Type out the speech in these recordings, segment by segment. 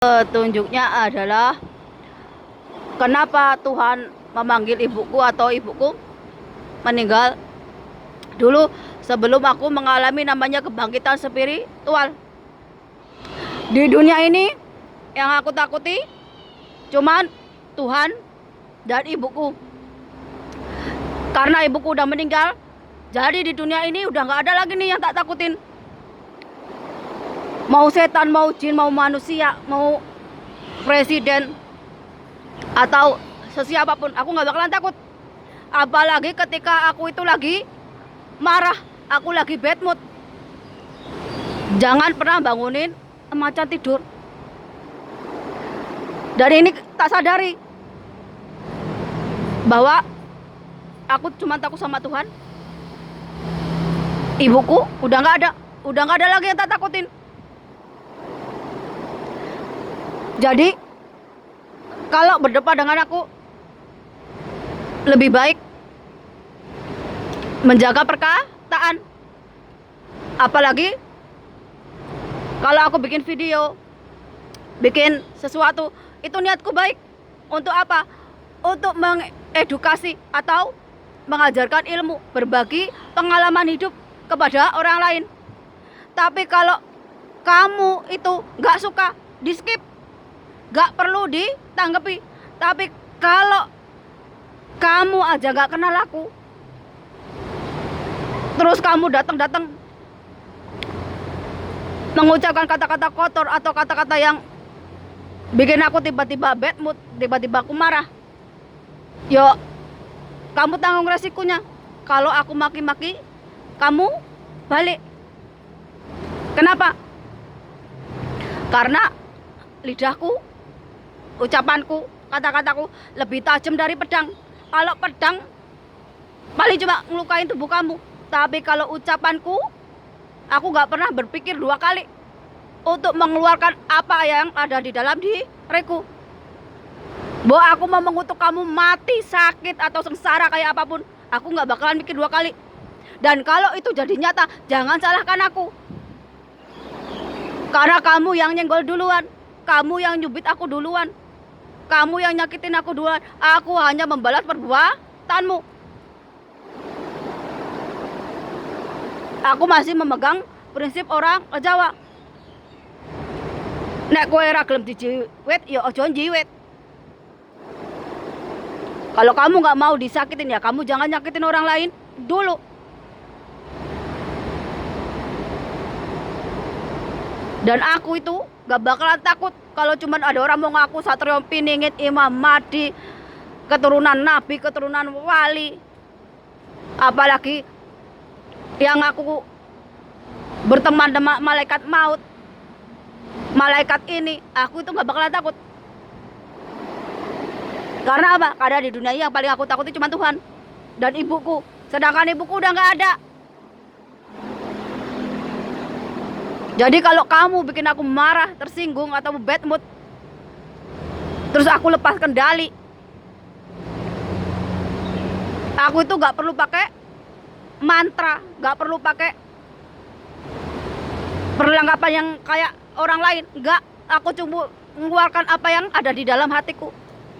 Petunjuknya adalah kenapa Tuhan memanggil ibuku atau ibuku meninggal dulu sebelum aku mengalami namanya kebangkitan spiritual. Di dunia ini yang aku takuti cuman Tuhan dan ibuku. Karena ibuku udah meninggal, jadi di dunia ini udah nggak ada lagi nih yang tak takutin. Mau setan, mau jin, mau manusia, mau presiden atau sesiapapun, aku nggak bakalan takut. Apalagi ketika aku itu lagi marah, aku lagi bad mood. Jangan pernah bangunin macan tidur. Dan ini tak sadari bahwa aku cuma takut sama Tuhan. Ibuku udah nggak ada lagi yang tak takutin. Jadi kalau berdepan dengan aku, lebih baik menjaga perkataan. Apalagi kalau aku bikin video, bikin sesuatu, itu niatku baik. Untuk apa? Untuk mengedukasi atau mengajarkan ilmu, berbagi pengalaman hidup kepada orang lain. Tapi kalau kamu itu nggak suka, di skip, nggak perlu ditanggapi. Tapi kalau kamu aja nggak kenal aku, terus kamu datang mengucapkan kata-kata kotor atau kata-kata yang bikin aku tiba-tiba bad mood, tiba-tiba aku marah, yo kamu tanggung resikonya. Kalau aku maki-maki, kamu balik. Kenapa? Karena lidahku, ucapanku, kata-kataku lebih tajam dari pedang. Kalau pedang paling cuma ngelukain tubuh kamu. Tapi kalau ucapanku, aku gak pernah berpikir dua kali untuk mengeluarkan apa yang ada di dalam diriku. Bahwa aku mau mengutuk kamu mati, sakit, atau sengsara kayak apapun, aku gak bakalan mikir dua kali. Dan kalau itu jadi nyata, jangan salahkan aku. Karena kamu yang nyenggol duluan, kamu yang nyubit aku duluan, kamu yang nyakitin aku duluan. Aku hanya membalas perbuatanmu. Aku masih memegang prinsip orang Jawa. Nek kowe ra gelem dijiwit, ya aja njiwit. Kalau kamu nggak mau disakitin, ya kamu jangan nyakitin orang lain dulu. Dan aku itu gak bakalan takut kalau cuman ada orang mau ngaku Satrio Piningit, Imam Mahdi, keturunan Nabi, keturunan Wali. Apalagi yang aku berteman dengan malaikat maut, malaikat ini, aku itu gak bakalan takut. Karena apa? Karena di dunia yang paling aku takuti cuma Tuhan dan ibuku. Sedangkan ibuku udah gak ada. Jadi kalau kamu bikin aku marah, tersinggung, atau bad mood, terus aku lepas kendali, aku itu gak perlu pakai mantra, gak perlu pakai perlengkapan yang kayak orang lain. Gak, aku cuma mengeluarkan apa yang ada di dalam hatiku,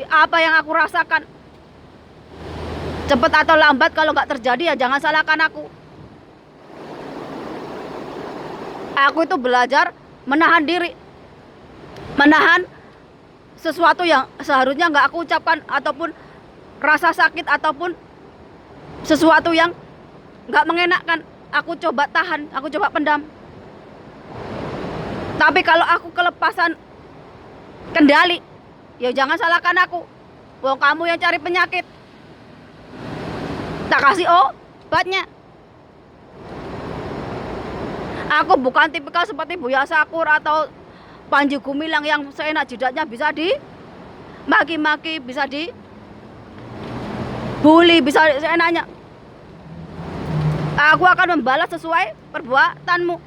apa yang aku rasakan. Cepat atau lambat, kalau gak terjadi ya jangan salahkan aku. Aku itu belajar menahan diri, menahan sesuatu yang seharusnya nggak aku ucapkan, ataupun rasa sakit, ataupun sesuatu yang nggak mengenakkan. Aku coba tahan, aku coba pendam. Tapi kalau aku kelepasan kendali, ya jangan salahkan aku. Wong kamu yang cari penyakit, tak kasih obatnya. Aku bukan tipikal seperti Buya Sakur atau Panji Gumilang yang seenak jidatnya bisa di maki-maki, bisa di bully, bisa seenaknya. Aku akan membalas sesuai perbuatanmu.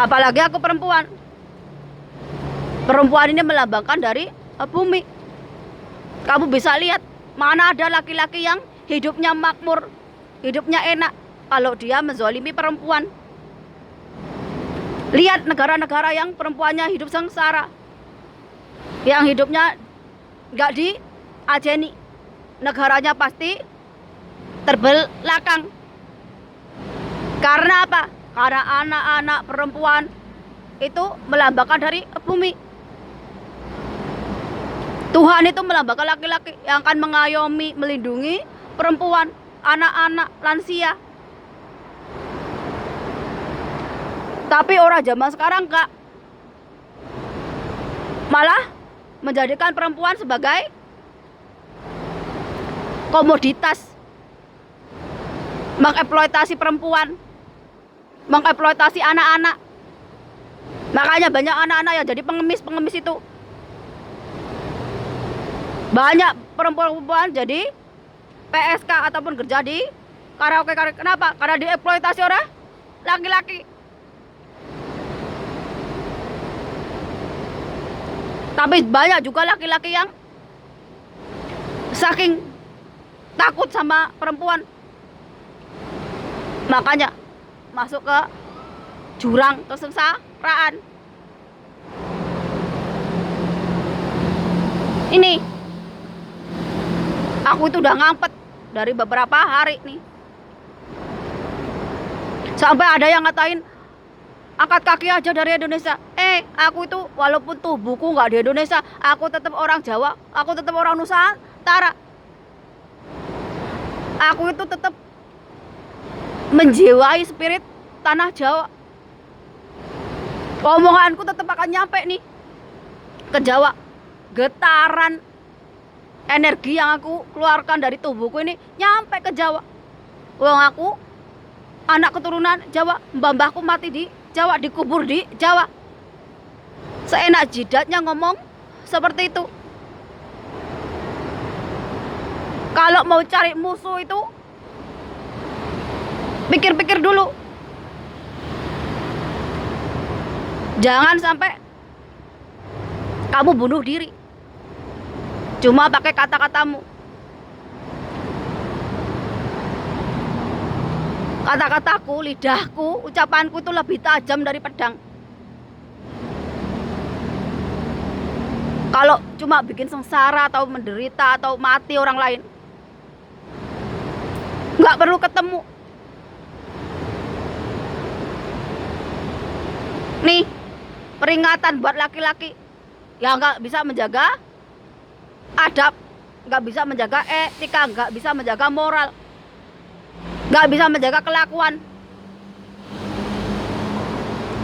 Apalagi aku perempuan. Perempuan ini melambangkan dari bumi. Kamu bisa lihat, mana ada laki-laki yang hidupnya makmur, hidupnya enak, kalau dia menzolimi perempuan. Lihat negara-negara yang perempuannya hidup sengsara, yang hidupnya nggak diajeni, negaranya pasti terbelakang. Karena apa? Karena anak-anak perempuan itu melambangkan dari bumi. Tuhan itu melambangkan laki-laki yang akan mengayomi, melindungi perempuan, anak-anak, lansia. Tapi orang zaman sekarang enggak. Malah menjadikan perempuan sebagai komoditas. Mengeksploitasi perempuan, mengeksploitasi anak-anak. Makanya banyak anak-anak yang jadi pengemis itu. Banyak perempuan jadi PSK ataupun kerja di karaoke. Kenapa? Karena dieksploitasi orang laki-laki. Tapi banyak juga laki-laki yang saking takut sama perempuan, makanya masuk ke jurang kesengsaraan. Ini aku itu udah ngampet dari beberapa hari nih. Sampai ada yang ngatain, angkat kaki aja dari Indonesia. Aku itu walaupun tubuhku nggak di Indonesia, aku tetap orang Jawa, aku tetap orang Nusantara. Aku itu tetap menjiwai spirit tanah Jawa. Omonganku tetap akan nyampe nih ke Jawa. Getaran energi yang aku keluarkan dari tubuhku ini nyampe ke Jawa. Wong aku anak keturunan Jawa, mbah-mbahku mati di Jawa, dikubur di Jawa. Seenak jidatnya ngomong seperti itu. Kalau mau cari musuh itu pikir-pikir dulu. Jangan sampai kamu bunuh diri cuma pakai kata-katamu. Kata-kataku, lidahku, ucapanku itu lebih tajam dari pedang. Kalau cuma bikin sengsara atau menderita atau mati orang lain, nggak perlu ketemu. Nih, peringatan buat laki-laki yang nggak bisa menjaga adab, nggak bisa menjaga etika, nggak bisa menjaga moral, nggak bisa menjaga kelakuan.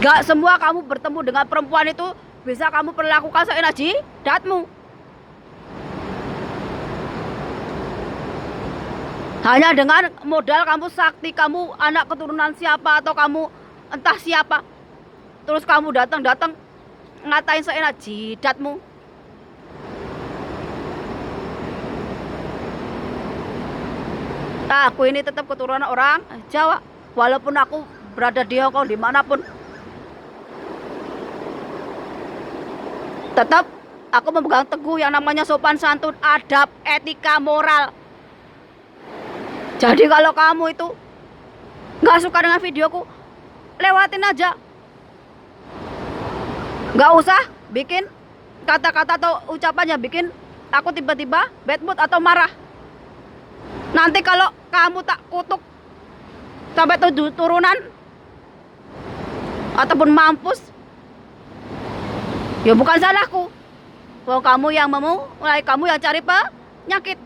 Nggak semua kamu bertemu dengan perempuan itu bisa kamu perlakukan seenak jidatmu. Hanya dengan modal kamu sakti, kamu anak keturunan siapa atau kamu entah siapa, terus kamu datang ngatain seenak jidatmu. Nah, aku ini tetap keturunan orang Jawa, walaupun aku berada di Hongkong, dimanapun. Tetap aku memegang teguh yang namanya sopan santun, adab, etika, moral. Jadi kalau kamu itu nggak suka dengan videoku, lewatin aja. Nggak usah bikin kata-kata atau ucapannya bikin aku tiba-tiba bad mood atau marah. Nanti kalau kamu tak kutuk sampai 7 turunan ataupun mampus, ya bukan salahku. Wong kamu yang memulai, kamu yang cari penyakit.